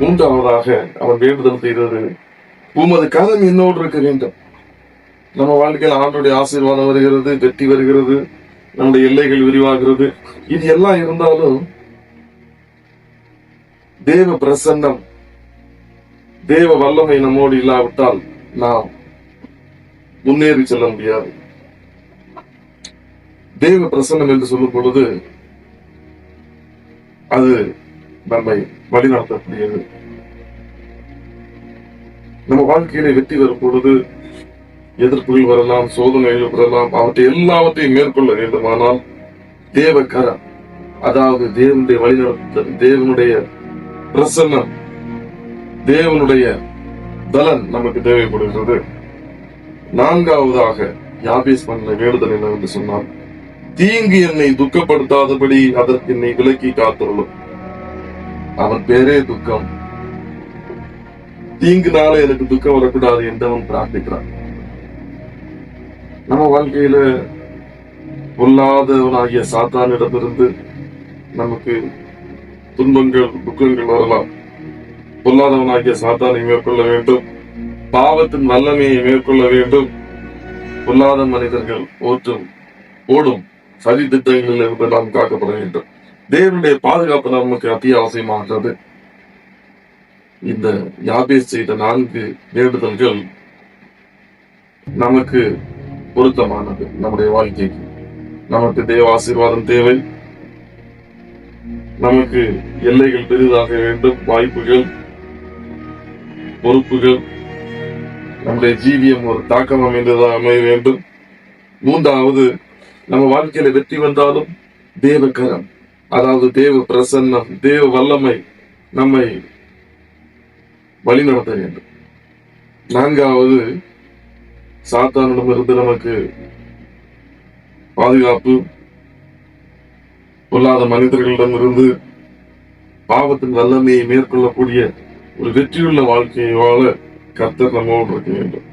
மூன்றாவதாக அவன் வேண்டுதல் செய்தது, உமது கரம் என்னோடு இருக்க வேண்டும். நம்ம வாழ்க்கையில் ஆண்டுடைய ஆசீர்வாதம் வருகிறது, வெற்றி வருகிறது, நம்முடைய எல்லைகள் விரிவாகிறது. இது எல்லாம் இருந்தாலும் தேவ பிரசன்னம், தேவ வல்லமை நம்மோடு இல்லாவிட்டால் நாம் முன்னேறி செல்ல முடியாது. தேவ பிரசன்னம் என்று சொல்லும் பொழுது அது நம்மை வழிநடத்தக்கூடியது. நம்ம வாழ்க்கையிலே வெற்றி வரும் பொழுது எதிர்ப்புகள் வரலாம், சோதனைகள் வரலாம், அவற்றை எல்லாவற்றையும் மேற்கொள்ள வேண்டுமானால் தேவ கரம், அதாவது தேவனுடைய வழிநடத்தல், தேவனுடைய பிரசன்னம், தேவனுடைய பலன் நமக்கு தேவைப்படுகிறது. நான்காவதாக யாபேஸ் பண்ண வேண்டுதல் என்னவென்று சொன்னால், தீங்கு என்னை துக்கப்படுத்தாதபடி அதற்கு என்னை விலக்கி காத்துள்ளோம். அவன் பேரே துக்கம். தீங்குனால எனக்கு துக்கம் வரக்கூடாது என்று அவன் பிரார்த்திக்கிறான். நம்ம வாழ்க்கையில பொல்லாதவனாகிய சாத்தானிடமிருந்து நமக்கு துன்பங்கள், துக்கங்கள் வரலாம். பொல்லாதவனாகிய சாத்தானை மேற்கொள்ள வேண்டும், பாவத்தின் வல்லமையை மேற்கொள்ள வேண்டும். பொல்லாத மனிதர்கள் ஓடும் சதி திட்டங்களில் இருந்து நாம் காக்கப்பட வேண்டும். தேவனுடைய பாதுகாப்பு நமக்கு அத்தியாவசியமாகிறது. இந்த யாபேஸ் செய்த 4 வேண்டுதல்கள் நமக்கு பொருத்தமானது. நம்முடைய வாழ்க்கைக்கு நமக்கு தேவ ஆசீர்வாதம் தேவை, நமக்கு எல்லைகள் பெரிதாக வேண்டும், வாய்ப்புகள், பொறுப்புகள், நம்முடைய ஜீவியம் ஒரு தாக்கம் அமைந்ததாக அமைய வேண்டும். மூன்றாவது, நம்ம வாழ்க்கையில வெற்றி வந்தாலும் தேவ கரம், அதாவது தேவ பிரசன்னம், தேவ வல்லமை நம்மை வழிநடத்த வேண்டும். நான்காவது, சாத்தானிடமிருந்து நமக்கு பாதுகாப்பு, பொல்லாத மனிதர்களிடமிருந்து பாவத்தின் வல்லமையை மேற்கொள்ளக்கூடிய ஒரு வெற்றியுள்ள வாழ்க்கையை வாழ கர்த்தர் நம்மோடு இருக்க வேண்டும்.